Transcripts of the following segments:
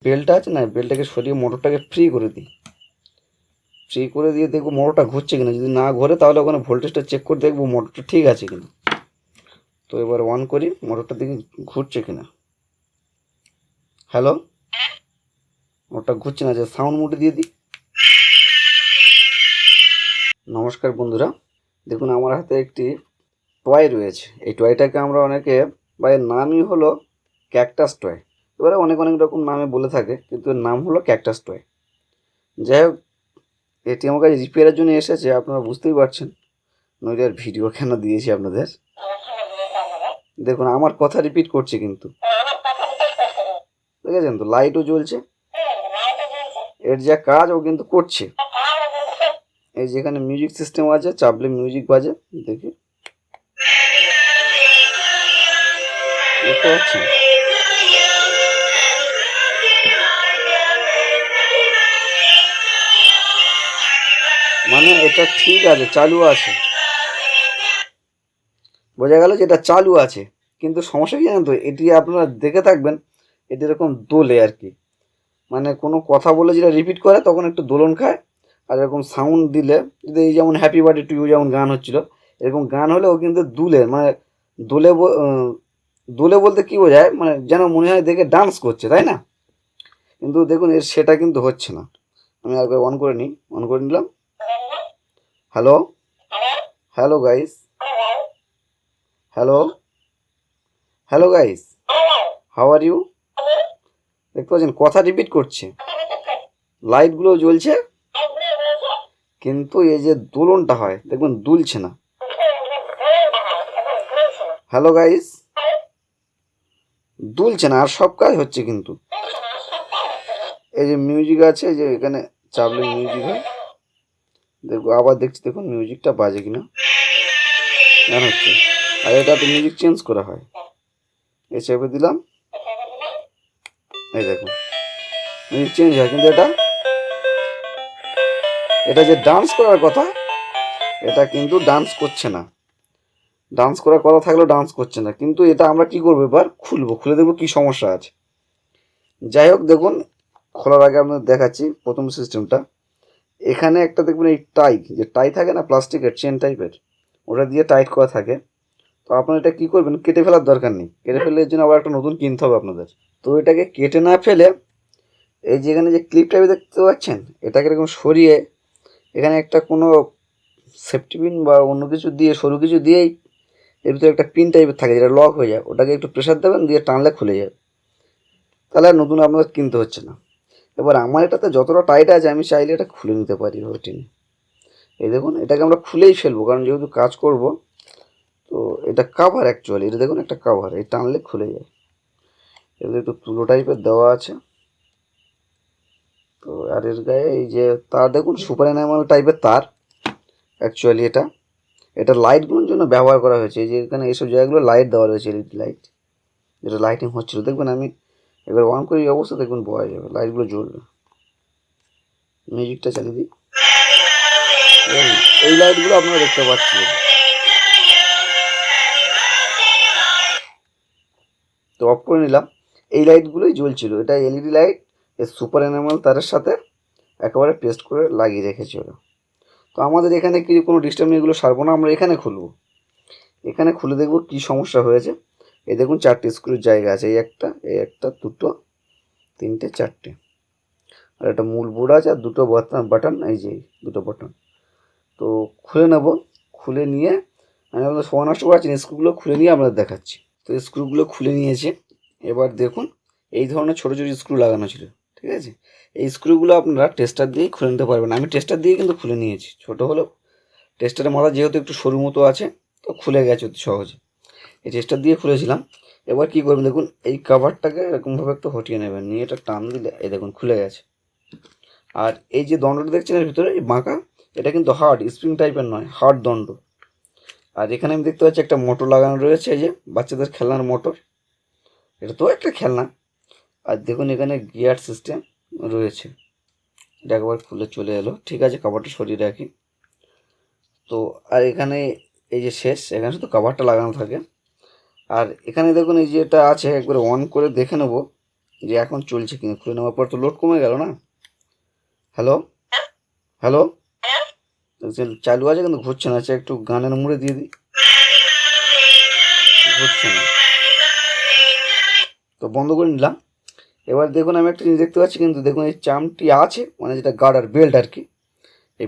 বেলটা আছে না, বেলটাকে সরিয়ে মোটরটাকে ফ্রি করে দিই। ফ্রি করে দিয়ে দেখবো মোটরটা ঘুরছে কিনা। যদি না ঘোরে তাহলে ওখানে ভোল্টেজটা চেক করে দেখবো মোটরটা ঠিক আছে কিনা। তো এবার অন করি, মোটরটা দিকে ঘুরছে কিনা। হ্যালো, মোটরটা ঘুরছে না, যে সাউন্ড মোডে দিয়ে দিই। নমস্কার বন্ধুরা, দেখুন আমার হাতে একটি টয় রয়েছে। এই টয়টাকে আমরা অনেকে বা এর নামই হলো ক্যাকটাস টয়। এবারে অনেক অনেক রকম নামে বলে থাকে, কিন্তু এর নাম হলো ক্যাকটাস টয়। যাই হোক, এটি আমার কাছে রিপেয়ারের জন্য এসেছে, আপনারা বুঝতেই পারছেন নইলে আর ভিডিও কেন দিয়েছি আপনাদের। দেখুন আমার কথা রিপিট করছে, কিন্তু দেখেছেন তো লাইটও জ্বলছে। এর যা কাজ ও কিন্তু করছে। এই যেখানে মিউজিক সিস্টেম আছে, চাপলে মিউজিক বাজে, দেখি দেখতে পাচ্ছেন। মানে এটা ঠিক আছে, চালু আছে, বোঝা গেল যে এটা চালু আছে। কিন্তু সমস্যা কি জানেন তো, এটি আপনারা দেখে থাকবেন, এটি এরকম দোলে আর কি। মানে কোনো কথা বলে যেটা রিপিট করে তখন একটু দোলন খায়। আর এরকম সাউন্ড দিলে, যদি এই যেমন হ্যাপি বার্থডে টু ইউ যেমন গান হচ্ছিল, এরকম গান হলে ও কিন্তু দুলে, মানে দোলে দোলে বলতে কী বোঝায়, মানে যেন মনে হয় দেখে ডান্স করছে, তাই না? কিন্তু দেখুন এর সেটা কিন্তু হচ্ছে না। আমি একবার অন করে নিই, অন করে নিলাম। Hello, hello guys, hello, hello guys, how are you. দেখতে পাচ্ছেন কথা রিপিট করছে, লাইটগুলো জ্বলছে, কিন্তু এই যে দোলনটা হয় দেখবেন দুলছে না। হ্যালো গাইস, দুলছে না, আর সব কাজ হচ্ছে কিন্তু। এই যে মিউজিক আছে, যে এখানে চাপলে মিউজিক হয়, দেখবো আবার দেখছি, দেখুন মিউজিকটা বাজে কিনা, গান হচ্ছে। আর এটাতে মিউজিক চেঞ্জ করা হয়, এই চেপে দিলাম, এই দেখুন মিউজিক চেঞ্জ হয়। কিন্তু এটা যে ডান্স করার কথা, এটা কিন্তু ডান্স করছে না। ডান্স করার কথা থাকলেও ডান্স করছে না। কিন্তু এটা আমরা কি করবো, এবার খুলবো, খুলে দেখবো কি সমস্যা আছে। যাই হোক, দেখুন খোলার আগে আপনাদের দেখাচ্ছি প্রথম সিস্টেমটা। এখানে একটা দেখবেন এই টাই, যে টাই থাকে না প্লাস্টিকের চেন টাইপের, ওটা দিয়ে টাইট করা থাকে। তো আপনারা এটা কী করবেন, কেটে ফেলার দরকার নেই। কেটে ফেলে এর জন্য আবার একটা নতুন কিনতে হবে আপনাদের। তো এটাকে কেটে না ফেলে, এই যে এখানে যে ক্লিপ টাইপের দেখতে পাচ্ছেন, এটাকে এরকম সরিয়ে এখানে একটা কোনো সেফটি পিন বা অন্য কিছু দিয়ে, সরু কিছু দিয়েই এর ভিতরে একটা পিন টাইপের থাকে যেটা লক হয়ে যায়, ওটাকে একটু প্রেশার দেবেন, দিয়ে টানলে খুলে যাবে। তাহলে আর নতুন আপনাদের কিনতে হচ্ছে না। এবার আমার এটাতে যতটা টাইট আছে, আমি চাইলে এটা খুলে নিতে পারি ওই টেনে। এই দেখুন এটাকে আমরা খুলেই ফেলবো, কারণ যেহেতু কাজ করব। তো এটা কাভার অ্যাকচুয়ালি, এটা দেখুন একটা কাভার, এই টানলে খুলে যায়। এর একটু তুলো টাইপের দেওয়া আছে। তো আর এর গায়ে এই যে তার দেখুন, সুপার এনামেল টাইপের তার অ্যাকচুয়ালি। এটা লাইটগুলোর জন্য ব্যবহার করা হয়েছে। এই যে এখানে এইসব জায়গাগুলো লাইট দেওয়া রয়েছে, এলইডি লাইট, যেটা লাইটিং হচ্ছিলো। দেখবেন আমি এবার অন করে এই অবস্থা দেখবেন বোঝা যাবে, লাইটগুলো জ্বলবে। মিউজিকটা চালিয়ে দিই, এই লাইটগুলো আপনারা দেখতে পাচ্ছেন। তো অফ করে নিলাম, এই লাইটগুলোই জ্বলছিল। এটা এলইডি লাইট, এর সুপার এনামেল তারের সাথে একেবারে পেস্ট করে লাগিয়ে রেখেছি ওরা। তো আমাদের এখানে কি কোনো ডিস্টার্ব নেই, এগুলো সারবো না, আমরা এখানে খুলবো। এখানে খুলে দেখবো কী সমস্যা হয়েছে। এই দেখুন 4টে স্ক্রুর জায়গা আছে, এই একটা দুটো তিনটে চারটে, আর একটা মূল বোর্ড আছে, আর দুটো বাটন, এই যে দুটো বাটন। তো খুলে নেব, খুলে নিয়ে আমি আপনাদের সময় নষ্ট করাচ্ছি না, স্ক্রুগুলো খুলে নিয়ে আপনাদের দেখাচ্ছি। তো স্ক্রুগুলো খুলে নিয়েছে। এবার দেখুন এই ধরনের ছোটো ছোটো স্ক্রু লাগানো ছিল, ঠিক আছে। এই স্ক্রুগুলো আপনারা টেস্টার দিয়েই খুলে নিতে পারবেন। আমি টেস্টার দিয়ে কিন্তু খুলে নিয়েছি, ছোটো হলেও টেস্টারের মাথা যেহেতু একটু সরু মতো আছে, তো খুলে গেছে অতি সহজে। এই টেস্টার দিয়ে খুলেছিলাম। এবার কী করবেন, দেখুন এই কাভারটাকে এরকমভাবে একটু হটিয়ে নেবেন, নিয়ে এটা টান দিলে এই দেখুন খুলে গেছে। আর এই যে দণ্ডটা দেখছেন এর ভিতরে এই বাঁকা, এটা কিন্তু হার্ড, স্প্রিং টাইপের নয়, হার্ড দণ্ড। আর এখানে আমি দেখতে পাচ্ছি একটা মোটর লাগানো রয়েছে, এই যে বাচ্চাদের খেলনার মোটর, এটা তো একটা খেলনা। আর দেখুন এখানে গিয়ার সিস্টেম রয়েছে। এটা একবার খুলে চলে এলো, ঠিক আছে, কাভারটা সরিয়ে রাখি। তো আর এখানে এই যে শেষ, এখানে শুধু কাভারটা লাগানো থাকে। আর এখানে দেখুন এই যে এটা আছে, একবার অন করে দেখে নেব যে এখন চলছে কিনা। খুলে নেওয়ার পর তো লোড কমে গেল না। হ্যালো হ্যালো, চালু আছে কিন্তু ঘুরছে না। আচ্ছা একটু গানের মুড়ে দিয়ে দিই, ঘুরছে না, তো বন্ধ করে নিলাম। এবার দেখুন আমি একটা জিনিস দেখতে পাচ্ছি, কিন্তু দেখুন এই চামটি আছে, মানে যেটা গার্ডার বেল্ট আর কি, এই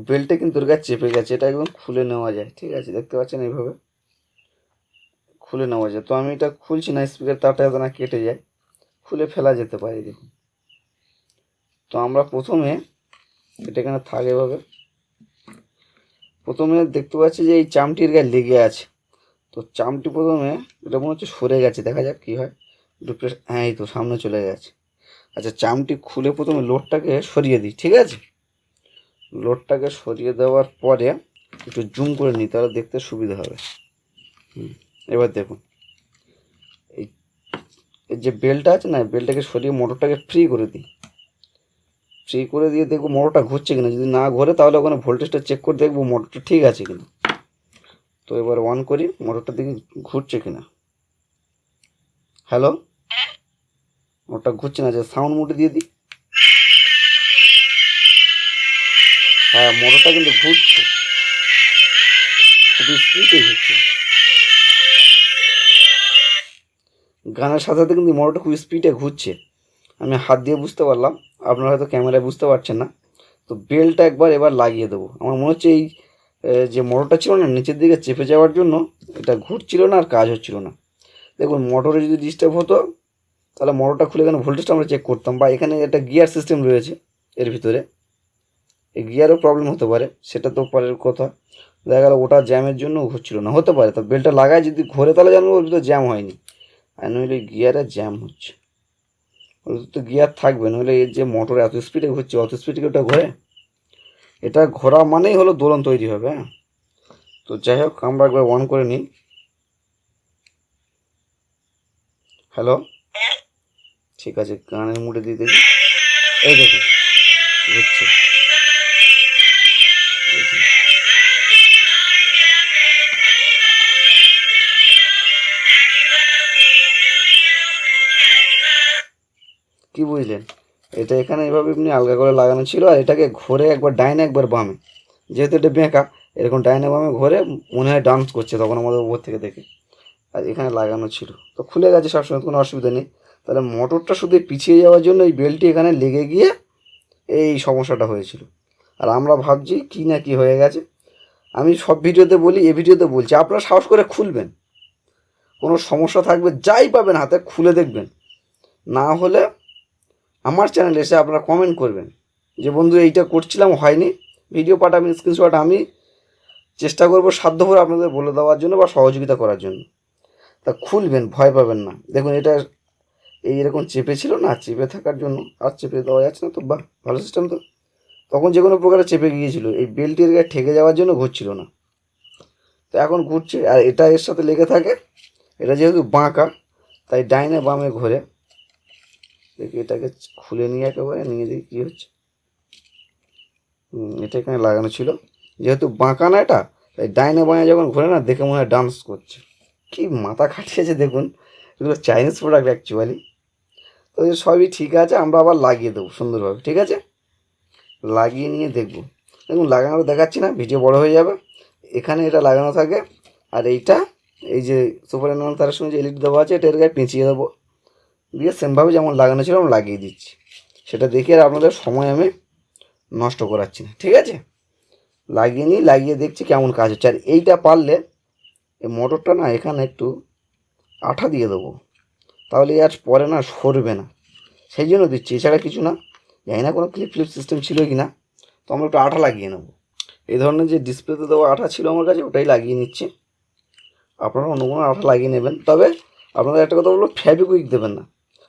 বেল্টে কিন্তু ওর গায়ে চেপে গেছে। এটা একদম খুলে নেওয়া যায়, ঠিক আছে, দেখতে পাচ্ছেন এইভাবে খুলে নেওয়া যায়। তো আমি এটা খুলছি না, স্পিকার তারটা যাতে না কেটে যায়, খুলে ফেলা যেতে পারে দেখুন। তো আমরা প্রথমে এটা এখানে থাকে এভাবে, প্রথমে দেখতে পাচ্ছি যে এই চামটির গায়ে লেগে আছে। তো চামটি প্রথমে এটা মনে হচ্ছে সরে গেছে, দেখা যাক কী হয়। একটু হ্যাঁ, এই তো সামনে চলে গেছে। আচ্ছা চামটি খুলে প্রথমে লোডটাকে সরিয়ে দিই, ঠিক আছে। লোডটাকে সরিয়ে দেওয়ার পরে একটু জুম করে নিই, তাহলে দেখতে সুবিধা হবে। এবার দেখুন এই যে বেল্টটা আছে না, বেল্টটাকে সরিয়ে মোটরটাকে ফ্রি করে দিই। ফ্রি করে দিয়ে দেখবো মোটরটা ঘুরছে কিনা। যদি না ঘোরে তাহলে ওখানে ভোল্টেজটা চেক করে দেখবো মোটরটা ঠিক আছে কিনা। তো এবার অন করি, মোটরটা দেখি ঘুরছে কিনা। হ্যালো, মোটরটা ঘুরছে না, যে সাউন্ড মোডে দিয়ে দিই। হ্যাঁ, মোটরটা কিন্তু ঘুরছে, খুবই স্পিডে ঘুরছে। গানের সাথে সাথে কিন্তু মোটরটা খুব স্পিডে ঘুরছে। আমি হাত দিয়ে বুঝতে পারলাম, আপনারা হয়তো ক্যামেরায় বুঝতে পারছেন না। তো বেলটা একবার এবার লাগিয়ে দেবো। আমার মনে হচ্ছে এই যে মোটরটা ছিল না নিচের দিকে চেপে যাওয়ার জন্য এটা ঘুরছিল না আর কাজ হচ্ছিল না। দেখুন মোটরে যদি ডিস্টার্ব হতো তাহলে মোটরটা খুলে এখানে ভোল্টেজটা আমরা চেক করতাম, বা এখানে একটা গিয়ার সিস্টেম রয়েছে এর ভিতরে, এই গিয়ারও প্রবলেম হতে পারে, সেটা তো পরের কথা। দেখা গেল ওটা জ্যামের জন্য ঘুরছিল না, হতে পারে। তো বেলটা লাগায় যদি ঘোরে তাহলে জানবো ওর ভিতরে জ্যাম হয়নি, আর নইলে গিয়ারে জ্যাম হচ্ছে। ওর তো গিয়ার থাকবে, নইলে এর যে মোটর এত স্পিডে ঘুরছে, অত স্পিডে ওটা ঘোরে? এটা ঘোরা মানেই হলো দোলন তৈরি হবে। হ্যাঁ, তো যাই হোক আমরা একবার অন করে নিই। হ্যালো, ঠিক আছে, গানের মুডে দিয়ে দেখি। এই দেখুন ঘুরছে। কি বুঝলেন? এটা এখানে এইভাবে এমনি আলগা করে লাগানো ছিল, আর এটাকে ঘোরে একবার ডাইনে একবার বামে, যেহেতু এটা বেঁকা, এরকম ডাইনে বামে ঘোরে মনে হয় ডান্স করছে তখন আমাদের উপর থেকে দেখে। আর এখানে লাগানো ছিল, তো খুলে গেছে সবসময়, কোনো অসুবিধা নেই। তাহলে মোটরটা শুধু পিছিয়ে যাওয়ার জন্য এই বেল্টটি এখানে লেগে গিয়ে এই সমস্যাটা হয়েছিল। আর আমরা ভাবছি কী না কী হয়ে গেছে। আমি সব ভিডিওতে বলি, এ ভিডিওতে বলছি, আপনারা সাহস করে খুলবেন। কোনো সমস্যা থাকবে যাই পাবেন হাতে খুলে দেখবেন, না হলে আমার চ্যানেলে এসে আপনারা কমেন্ট করবেন যে বন্ধু এইটা করছিলাম হয়নি, ভিডিও পাঠাবেন স্ক্রিনশট, আমি চেষ্টা করবো সাধ্যভর আপনাদের বলে দেওয়ার জন্য বা সহযোগিতা করার জন্য। তা খুলবেন, ভয় পাবেন না। দেখুন এটা এইরকম চেপে ছিল না, চেপে থাকার জন্য আর চেপে দেওয়া যাচ্ছে না। তো বাহ, ভালো সিস্টেম তো। তখন যে কোনো প্রকারে চেপে গিয়েছিল, এই বেল্টের গায়ে ঠেকে যাওয়ার জন্য ঘুরছিল না, তো এখন ঘুরছে। আর এটা এর সাথে লেগে থাকে, এটা যেহেতু বাঁকা তাই ডাইনে বামে ঘোরে। দেখি এটাকে খুলে নিয়ে একেবারে নিয়ে দেখি কী হচ্ছে। এটা এখানে লাগানো ছিল, যেহেতু বাঁকা না এটা, তাই ডাইনে বাঁয়ে যখন ঘোরে না দেখে মনে হয় ডান্স করছে। কি মাথা খাটিয়েছে দেখুন, এগুলো চাইনিজ প্রোডাক্ট অ্যাকচুয়ালি। তো সবই ঠিক আছে, আমরা আবার লাগিয়ে দেবো সুন্দরভাবে, ঠিক আছে। লাগিয়ে নিয়ে দেখবো। দেখুন লাগানো দেখাচ্ছি না, ভিডিও বড় হয়ে যাবে। এখানে এটা লাগানো থাকে, আর এইটা এই যে সুপার অ্যানুয়াল তারের সঙ্গে যে এলইডি দেওয়া আছে, এটা এর গায়ে পেঁচিয়ে দেবো, দিয়ে সেমভাবে যেমন লাগানো ছিল আমি লাগিয়ে দিচ্ছি। সেটা দেখে আর আপনাদের সময় আমি নষ্ট করাচ্ছি না, ঠিক আছে। লাগিয়ে নিই, লাগিয়ে দেখছি কেমন কাজ হচ্ছে। আর এইটা পারলে এই মোটরটা না এখানে একটু আঠা দিয়ে দেবো, তাহলে আর পরে না সরবে না, সেই জন্য দিচ্ছি, এছাড়া কিছু না। জানি না কোনো ক্লিপ সিস্টেম ছিল কি না, তো আমরা একটু আঠা লাগিয়ে নেব। এই ধরনের যে ডিসপ্লেতে দেওয়া আঠা ছিল আমার কাছে, ওটাই লাগিয়ে নিচ্ছি। আপনারা অন্য কোনো আঠা লাগিয়ে নেবেন। তবে আপনাদের একটা কথা বলবো, ফেভিকুইক দেবেন না।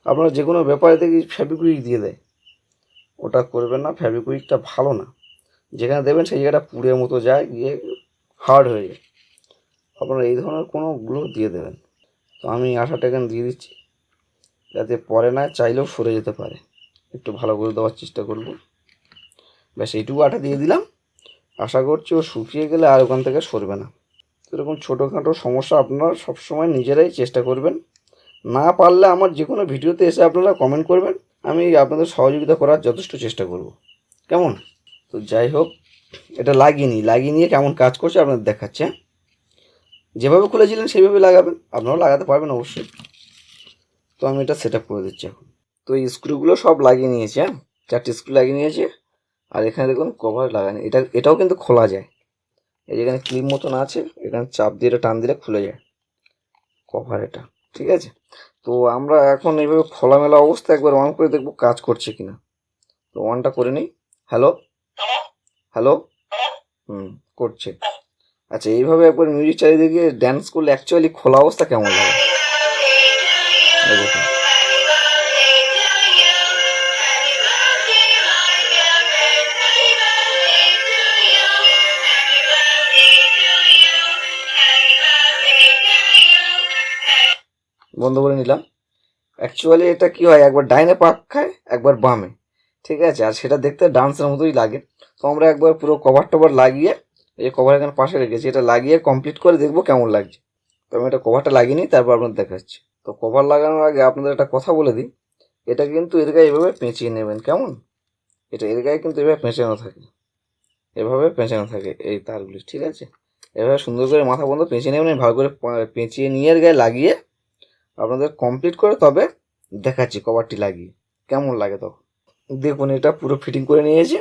আপনারা যে কোনো ব্যাপারে দেখি ফেভিকুইক দিয়ে দেয়, ওটা করবেন না। ফেভিকুইকটা ভালো না, যেখানে দেবেন সেই জায়গাটা পুড়ের মতো যায়, গিয়ে হার্ড হয়ে যায়। আপনারা এই ধরনের কোনো গ্লো দিয়ে দেবেন। তো আমি আঠাটা এখানে দিয়ে দিচ্ছি, যাতে পরে না চাইলেও সরে যেতে পারে। একটু ভালো করে দেওয়ার চেষ্টা করব। ব্যাস এইটুকু আঠা দিয়ে দিলাম, আশা করছি ও শুকিয়ে গেলে আর ওখান থেকে সরবে না। এরকম ছোটোখাটো সমস্যা আপনারা সবসময় নিজেরাই চেষ্টা করবেন না পারলে আমার যে কোনো ভিডিওতে এসে আপনারা কমেন্ট করবেন, আমি আপনাদের সহযোগিতা করার যথেষ্ট চেষ্টা করব। কেমন? তো যাই হোক, এটা লাগিয়ে নিয়ে কেমন কাজ করছে আপনাদের দেখাচ্ছে। যেভাবে খুলেছিলেন সেইভাবে লাগাবেন, আপনারাও লাগাতে পারবেন অবশ্যই। তো আমি এটা সেট আপ করে দিচ্ছি এখন। তো এই স্ক্রুগুলো সব লাগিয়ে নিয়েছি, 4টি স্ক্রু লাগিয়ে নিয়েছি। আর এখানে দেখুন কভার লাগানো, এটাও কিন্তু খোলা যায়। এই যেখানে ক্লিপ মতন আছে, এখানে চাপ দিয়ে এটা টান দিলে খুলে যায় কভার এটা, ঠিক আছে। তো আমরা এখন এইভাবে খোলামেলা অবস্থা একবার অন করে দেখবো কাজ করছে কিনা। তো অনটা করে নিই। হ্যালো হ্যালো, করছে। আচ্ছা, এইভাবে একবার মিউজিক চালিয়ে দিয়ে ড্যান্স করলে অ্যাকচুয়ালি খোলা অবস্থা কেমন লাগে দেখুন। বন্ধ করে নিলাম। অ্যাকচুয়ালি এটা কি হয়, একবার ডাইনে পাক খায়, একবার বামে, ঠিক আছে। আর সেটা দেখতে ডান্সের মতোই লাগে। তো আমরা একবার পুরো কভার টভার লাগিয়ে, এই কভার এখানে পাশে রেখেছি, এটা লাগিয়ে কমপ্লিট করে দেখবো কেমন লাগছে। তো আমি এটা কভারটা লাগিয়ে নিই, তারপর আপনাদের দেখাচ্ছি। তো কভার লাগানোর আগে আপনাদের একটা কথা বলে দিই, এটা কিন্তু এর গায়ে এভাবে পেঁচিয়ে নেবেন, কেমন? এটা এর গায়ে কিন্তু এভাবে পেঁচানো থাকে, এভাবে পেঁচানো থাকে এই তারগুলি, ঠিক আছে। এভাবে সুন্দর করে মাথা বন্ধ পেঁচিয়ে নেবেন, ভালো করে পেঁচিয়ে নিয়ে এর গায়ে লাগিয়ে আপনাদের কমপ্লিট করে তবে দেখাচ্ছি কভারটি লাগিয়ে কেমন লাগে। তখন দেখুন এটা পুরো ফিটিং করে নিয়েছি,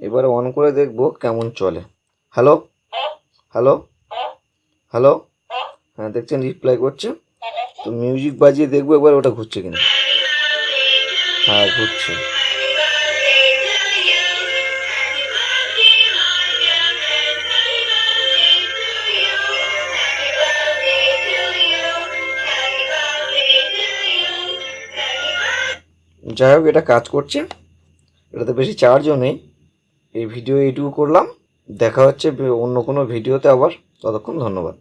এবারে অন করে দেখবো কেমন চলে। হ্যালো হ্যালো হ্যালো, হ্যাঁ দেখছেন রিপ্লাই করছে। তো মিউজিক বাজিয়ে দেখবো একবার ওটা ঘুরছে কিনা। হ্যাঁ ঘুরছে। যাই হোক, এটা কাজ করছে, এটাতে বেশি চার্জও নেই। এই ভিডিও এইটুকু করলাম, দেখা হচ্ছে অন্য কোনো ভিডিওতে আবার। ততক্ষণ ধন্যবাদ।